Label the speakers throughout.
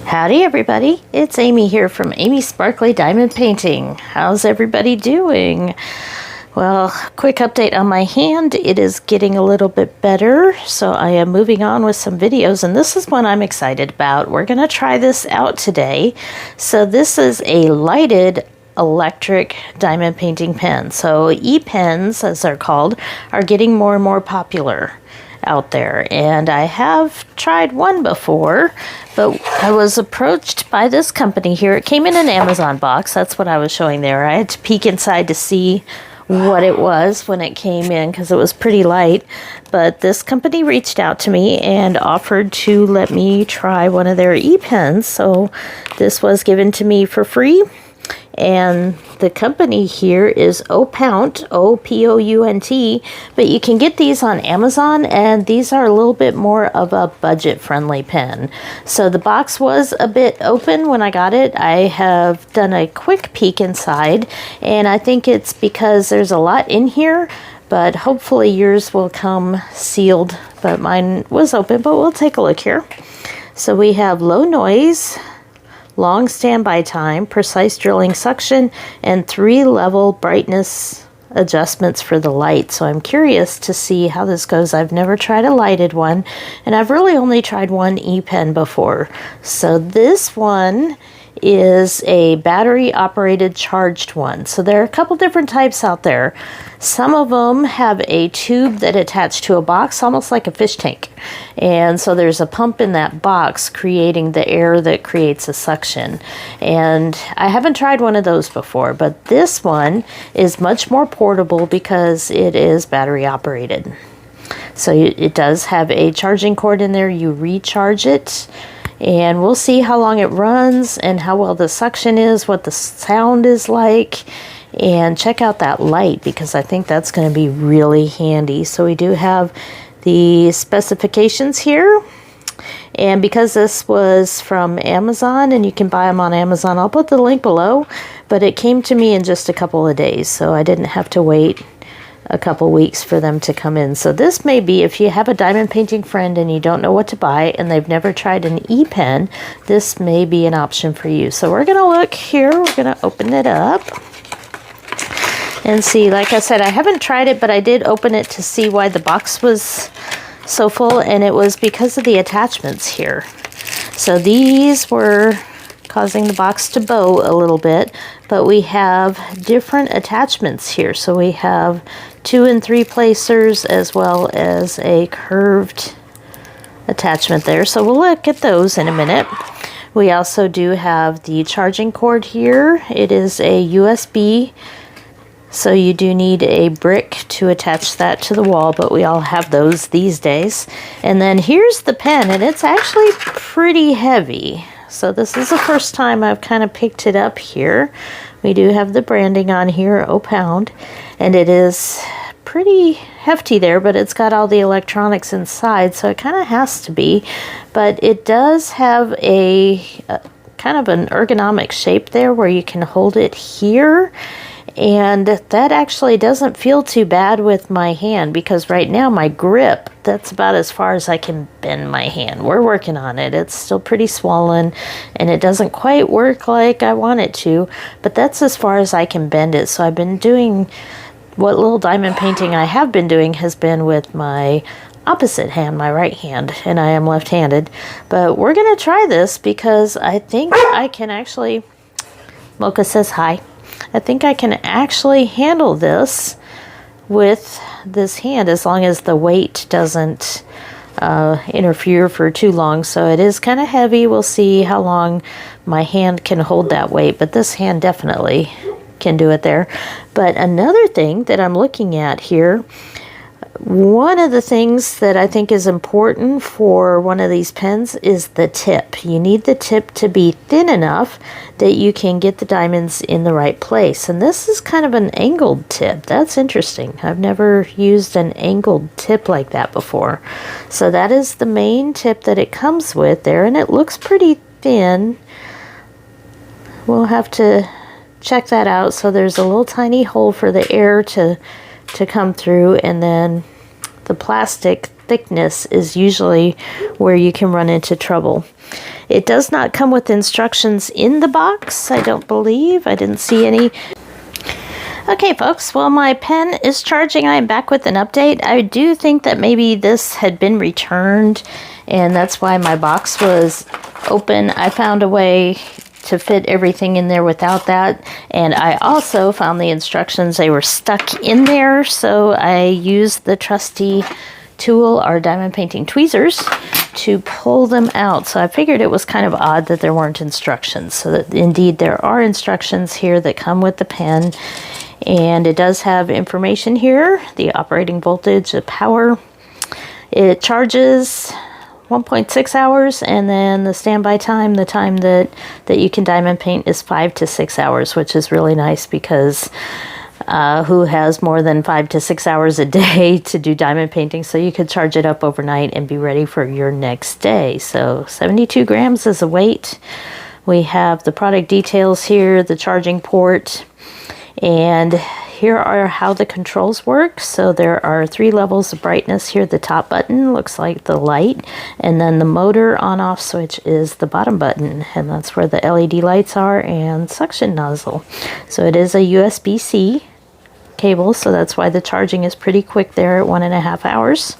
Speaker 1: Howdy everybody, it's Amy here from Amy Sparkly Diamond Painting. How's everybody doing? Well, quick update on my hand. It is getting a little bit better, so I am moving on with some videos, and this is one I'm excited about. We're going to try this out today. So this is a lighted electric diamond painting pen. So e-pens, as they're called, are getting more and more popular out there, and I have tried one before, but I was approached by this company here. It came in an Amazon box. That's what I was showing there. I had to peek inside to see what it was when it came in because it was pretty light, but this company reached out to me and offered to let me try one of their e-pens. So this was given to me for free. And the company here is Opount, O-P-O-U-N-T, but you can get these on Amazon, and these are a little bit more of a budget-friendly pen. So the box was a bit open when I got it. I have done a quick peek inside, and I think it's because there's a lot in here, but hopefully yours will come sealed. But mine was open, but we'll take a look here. So we have low noise, long standby time, precise drilling suction, and 3-level brightness adjustments for the light. So I'm curious to see how this goes. I've never tried a lighted one, and I've really only tried one e-pen before. So this one is a battery operated charged one. So there are a couple different types out there. Some of them have a tube that attached to a box, almost like a fish tank. And so there's a pump in that box creating the air that creates a suction. And I haven't tried one of those before, but this one is much more portable because it is battery operated. So it does have a charging cord in there. You recharge it, and we'll see how long it runs and how well the suction is, what the sound is like, and check out that light because I think that's going to be really handy. So we do have the specifications here, and because this was from Amazon and you can buy them on Amazon, I'll put the link below, but it came to me in just a couple of days, so I didn't have to wait a couple weeks for them to come in. So this may be, if you have a diamond painting friend and you don't know what to buy and they've never tried an e-pen, this may be an option for you. So we're going to look here. We're going to open it up and see. Like I said, I haven't tried it, but I did open it to see why the box was so full, and it was because of the attachments here. So these were causing the box to bow a little bit, but we have different attachments here. So we have 2 and 3 placers as well as a curved attachment there. So we'll look at those in a minute. We also do have the charging cord here. It is a USB, so you do need a brick to attach that to the wall, but we all have those these days. And then here's the pen, and it's actually pretty heavy. So this is the first time I've kind of picked it up here. We do have the branding on here, Opount, and it is pretty hefty there, but it's got all the electronics inside, so it kind of has to be. But it does have a kind of an ergonomic shape there where you can hold it here. And that actually doesn't feel too bad with my hand, because right now my grip, that's about as far as I can bend my hand. We're working on it. It's still pretty swollen and it doesn't quite work like I want it to, but that's as far as I can bend it. So I've been doing, what little diamond painting I have been doing has been with my opposite hand, my right hand, and I am left-handed. But we're going to try this because I think I can actually, Mocha says hi. I think I can actually handle this with this hand as long as the weight doesn't interfere for too long. So it is kind of heavy. We'll see how long my hand can hold that weight, but this hand definitely can do it there. But another thing that I'm looking at here, one of the things that I think is important for one of these pens is the tip. You need the tip to be thin enough that you can get the diamonds in the right place. And this is kind of an angled tip. That's interesting. I've never used an angled tip like that before. So that is the main tip that it comes with there, and it looks pretty thin. We'll have to check that out. So there's a little tiny hole for the air to come through, and then the plastic thickness is usually where you can run into trouble. It does not come with instructions in the box, I don't believe. I didn't see any. Okay, folks, well, my pen is charging. I am back with an update. I do think that maybe this had been returned, and that's why my box was open. I found a way to fit everything in there without that, and I also found the instructions. They were stuck in there, so I used the trusty tool, our diamond painting tweezers, to pull them out. So I figured it was kind of odd that there weren't instructions. So that indeed there are instructions here that come with the pen, and it does have information here, the operating voltage, the power. It charges 1.6 hours, and then the standby time, the time that you can diamond paint, is 5 to 6 hours, which is really nice because who has more than 5 to 6 hours a day to do diamond painting? So you could charge it up overnight and be ready for your next day. So 72 grams is the weight. We have the product details here, the charging port, and here are how the controls work. So there are 3 levels of brightness here. The top button looks like the light, and then the motor on-off switch is the bottom button, and that's where the LED lights are and suction nozzle. So it is a USB-C cable, so that's why the charging is pretty quick there at 1.5 hours.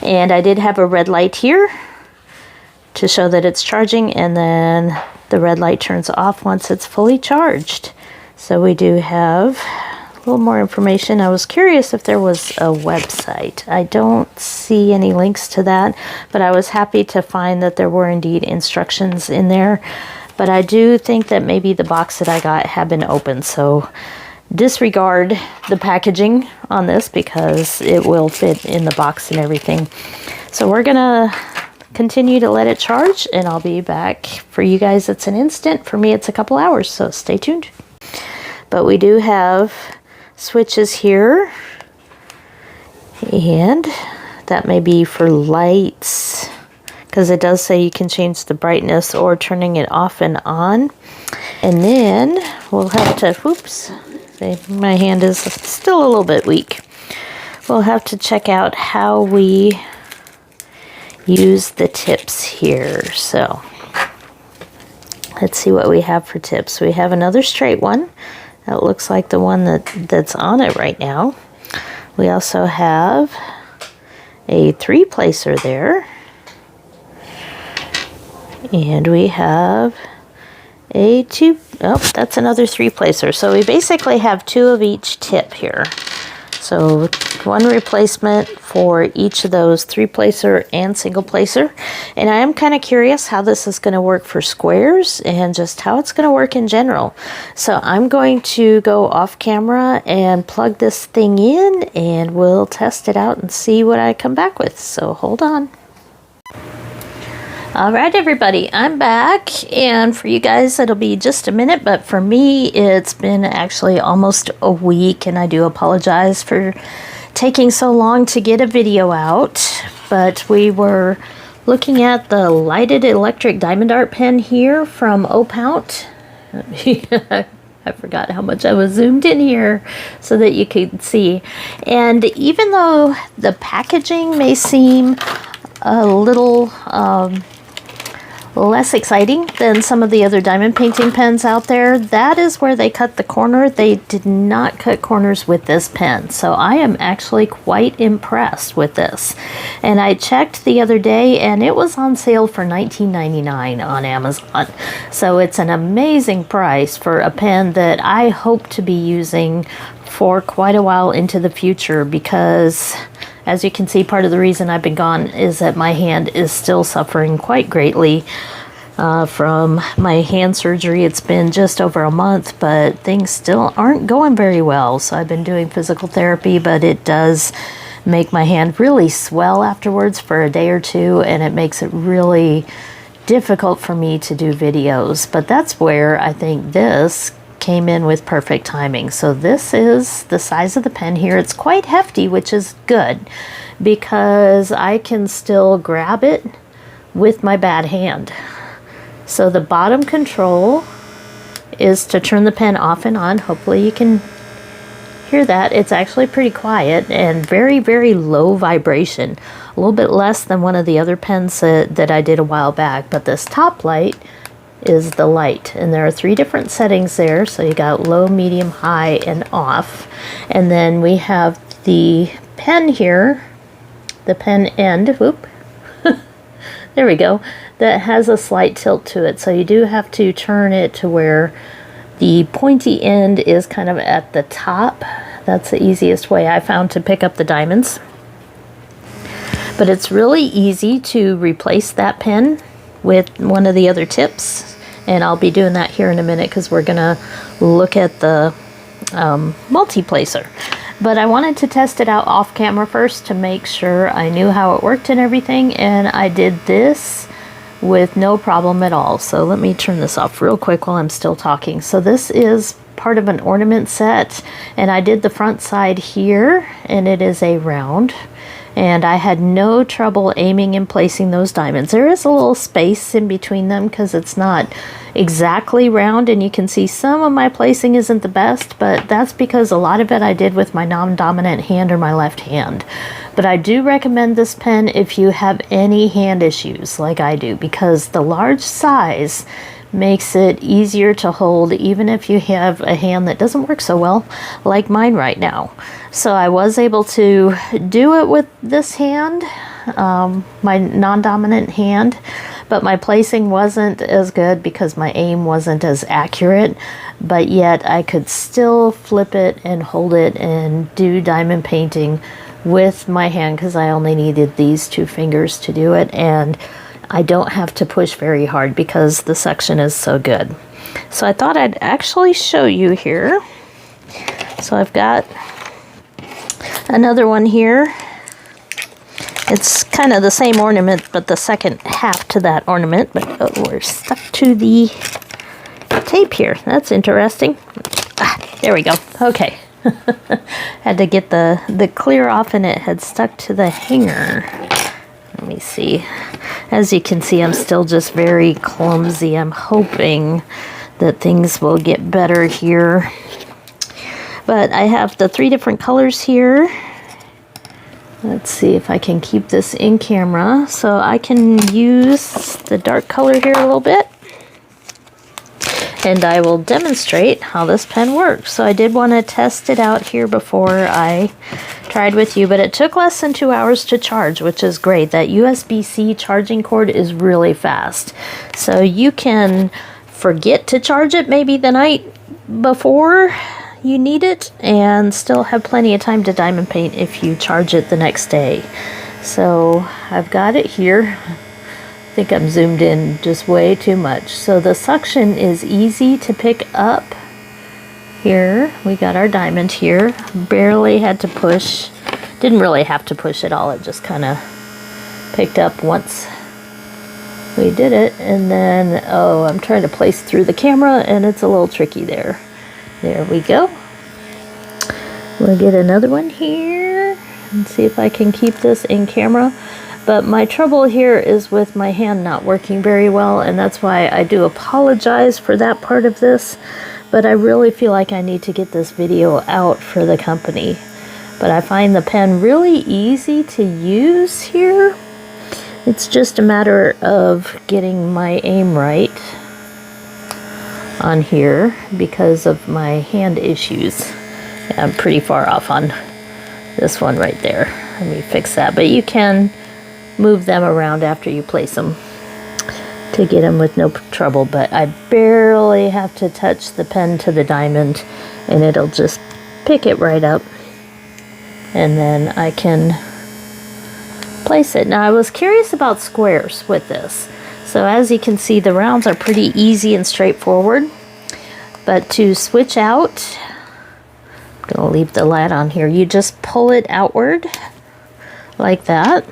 Speaker 1: And I did have a red light here to show that it's charging, and then the red light turns off once it's fully charged. So we do have a little more information. I was curious if there was a website. I don't see any links to that, but I was happy to find that there were indeed instructions in there. But I do think that maybe the box that I got had been opened, so disregard the packaging on this because it will fit in the box and everything. So we're gonna continue to let it charge, and I'll be back. For you guys it's an instant, for me it's a couple hours, so stay tuned. But we do have switches here, and that may be for lights, because it does say you can change the brightness or turning it off and on. And then we'll have to, whoops, my hand is still a little bit weak. We'll have to check out how we use the tips here. So let's see what we have for tips. We have another straight one. That looks like the one that's on it right now. We also have a 3-placer there. And we have a 2, oh, that's another 3-placer. So we basically have 2 of each tip here. So 1 replacement for each of those 3-placer and single-placer. And I am kind of curious how this is going to work for squares and just how it's going to work in general. So I'm going to go off camera and plug this thing in, and we'll test it out and see what I come back with. So hold on. All right, everybody, I'm back, and for you guys it'll be just a minute, but for me it's been actually almost a week, and I do apologize for taking so long to get a video out. But we were looking at the lighted electric diamond art pen here from Opount. I forgot how much I was zoomed in here so that you could see. And even though the packaging may seem a little less exciting than some of the other diamond painting pens out there, that is where they cut the corner. They did not cut corners with this pen, so I am actually quite impressed with this. And I checked the other day, and it was on sale for $19.99 on Amazon, so it's an amazing price for a pen that I hope to be using for quite a while into the future, because as you can see, part of the reason I've been gone is that my hand is still suffering quite greatly from my hand surgery. It's been just over a month, but things still aren't going very well. So I've been doing physical therapy, but it does make my hand really swell afterwards for a day or two, and it makes it really difficult for me to do videos. But that's where I think this came in with perfect timing. So this is the size of the pen here. It's quite hefty, which is good because I can still grab it with my bad hand. So the bottom control is to turn the pen off and on. Hopefully you can hear that, it's actually pretty quiet and very, very low vibration. A little bit less than one of the other pens that I did a while back, but this top light is the light, and there are 3 different settings there. So you got low, medium, high, and off. And then we have the pen here, the pen end, whoop, there we go, that has a slight tilt to it. So you do have to turn it to where the pointy end is kind of at the top. That's the easiest way I found to pick up the diamonds. But it's really easy to replace that pen with one of the other tips, and I'll be doing that here in a minute because we're gonna look at the multi-placer. But I wanted to test it out off camera first to make sure I knew how it worked and everything, and I did this with no problem at all. So let me turn this off real quick while I'm still talking. So this is part of an ornament set, and I did the front side here, and it is a round. And I had no trouble aiming and placing those diamonds. There is a little space in between them because it's not exactly round, and you can see some of my placing isn't the best, but that's because a lot of it I did with my non-dominant hand or my left hand. But I do recommend this pen if you have any hand issues like I do, because the large size makes it easier to hold even if you have a hand that doesn't work so well like mine right now. So I was able to do it with this hand, my non-dominant hand, but my placing wasn't as good because my aim wasn't as accurate, but yet I could still flip it and hold it and do diamond painting with my hand because I only needed these 2 fingers to do it, and I don't have to push very hard because the suction is so good. So I thought I'd actually show you here. So I've got another one here. It's kind of the same ornament, but the second half to that ornament. But oh, we're stuck to the tape here. That's interesting. There we go. Okay. Had to get the clear off, and it had stuck to the hanger. Let me see. As you can see, I'm still just very clumsy. I'm hoping that things will get better here. But I have the 3 different colors here. Let's see if I can keep this in camera. So I can use the dark color here a little bit, and I will demonstrate how this pen works. So I did want to test it out here before I tried with you, but it took less than 2 hours to charge, which is great. That USB-C charging cord is really fast. So you can forget to charge it maybe the night before you need it and still have plenty of time to diamond paint if you charge it the next day. So I've got it here. I think I'm zoomed in just way too much. So the suction is easy to pick up. Here we got our diamond here. Barely had to push. Didn't really have to push at all. It just kind of picked up once we did it. And then, oh, I'm trying to place through the camera and it's a little tricky there. There we go. We'll get another one here and see if I can keep this in camera. But my trouble here is with my hand not working very well, and that's why I do apologize for that part of this. But I really feel like I need to get this video out for the company. But I find the pen really easy to use here. It's just a matter of getting my aim right on here because of my hand issues. I'm pretty far off on this one right there. Let me fix that. But you can move them around after you place them to get them with no trouble. But I barely have to touch the pen to the diamond and it'll just pick it right up. And then I can place it. Now I was curious about squares with this. So as you can see, the rounds are pretty easy and straightforward. But to switch out, I'm going to leave the light on here. You just pull it outward like that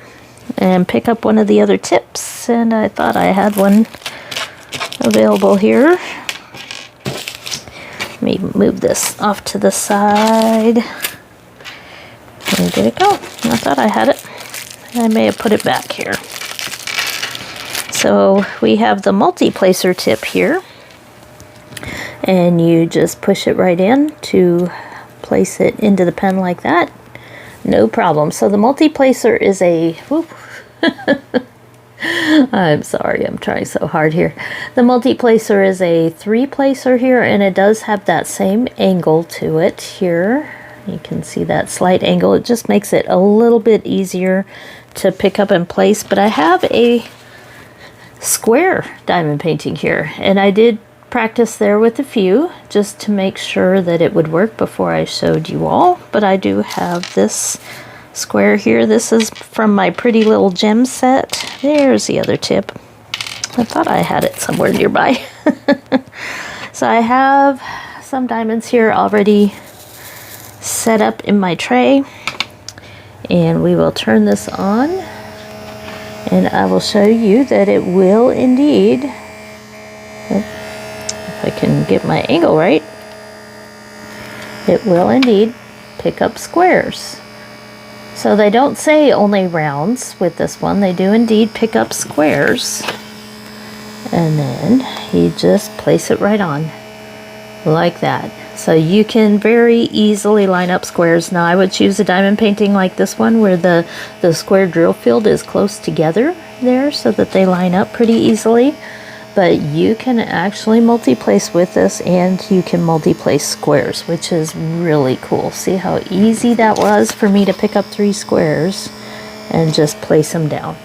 Speaker 1: and pick up one of the other tips. And I thought I had one available here. Let me move this off to the side. Where did it go? I thought I had it. I may have put it back here. So we have the multi-placer tip here, and you just push it right in to place it into the pen like that. No problem. So the multi-placer is a, whoop. I'm sorry, I'm trying so hard here. The multi-placer is a 3-placer here, and it does have that same angle to it here. You can see that slight angle. It just makes it a little bit easier to pick up and place. But I have a square diamond painting here, and I did practice there with a few just to make sure that it would work before I showed you all. But I do have this square here. This is from my Pretty Little Gem set. There's the other tip. I thought I had it somewhere nearby. So I have some diamonds here already set up in my tray, and we will turn this on, and I will show you that it will indeed, if I can get my angle right, it will indeed pick up squares. So they don't say only rounds with this one. They do indeed pick up squares. And then you just place it right on like that. So you can very easily line up squares. Now I would choose a diamond painting like this one where the square drill field is close together there so that they line up pretty easily. But you can actually multi-place with this, and you can multi-place squares, which is really cool. See how easy that was for me to pick up 3 squares and just place them down.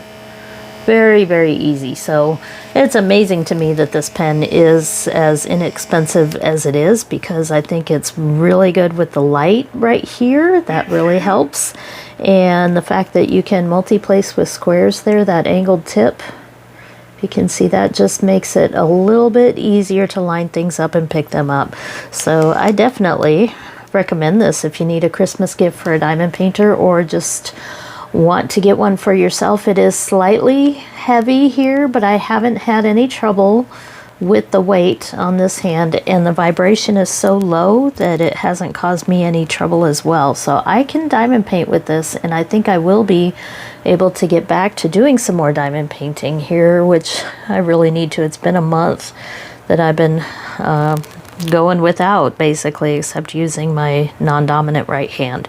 Speaker 1: Very, very easy. So it's amazing to me that this pen is as inexpensive as it is, because I think it's really good with the light right here. That really helps. And the fact that you can multi-place with squares there, that angled tip, you can see that just makes it a little bit easier to line things up and pick them up. So I definitely recommend this if you need a Christmas gift for a diamond painter, or just want to get one for yourself. It is slightly heavy here, but I haven't had any trouble with the weight on this hand, and the vibration is so low that it hasn't caused me any trouble as well. So I can diamond paint with this, and I think I will be able to get back to doing some more diamond painting here, which I really need to. It's been a month that I've been going without, basically, except using my non-dominant right hand.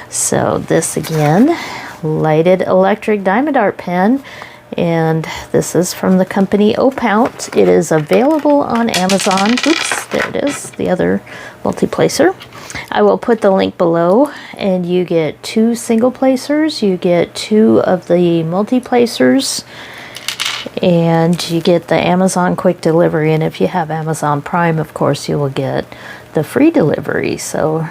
Speaker 1: So this again, lighted electric diamond art pen, and this is from the company Opount. It is available on Amazon. Oops, there it is, the other multi-placer. I will put the link below, and you get 2 single placers, you get 2 of the multi-placers, and you get the Amazon quick delivery. And if you have Amazon Prime, of course, you will get the free delivery. So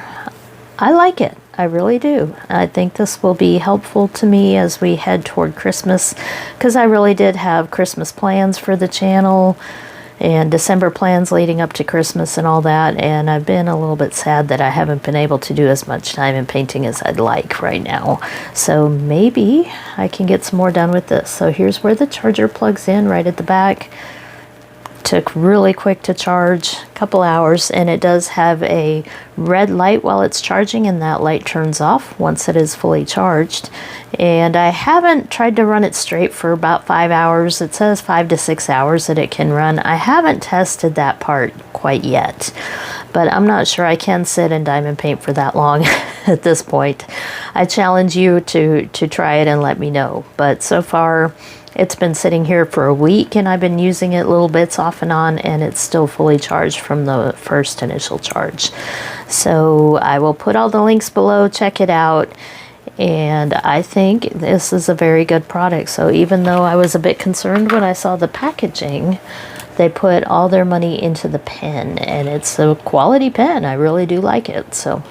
Speaker 1: I like it. I really do. I think this will be helpful to me as we head toward Christmas, because I really did have Christmas plans for the channel and December plans leading up to Christmas and all that, and I've been a little bit sad that I haven't been able to do as much diamond painting as I'd like right now. So maybe I can get some more done with this. So here's where the charger plugs in, right at the back. Took really quick to charge, a couple hours, and it does have a red light while it's charging, and that light turns off once it is fully charged. And I haven't tried to run it straight for about 5 hours. It says 5 to 6 hours that it can run. I haven't tested that part quite yet, but I'm not sure I can sit and diamond paint for that long at this point. I challenge you to try it and let me know. But so far, it's been sitting here for a week, and I've been using it little bits off and on, and it's still fully charged from the first initial charge. So I will put all the links below. Check it out. And I think this is a very good product. So even though I was a bit concerned when I saw the packaging, they put all their money into the pen, and it's a quality pen. I really do like it. So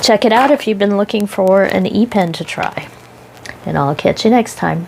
Speaker 1: check it out if you've been looking for an e-pen to try. And I'll catch you next time.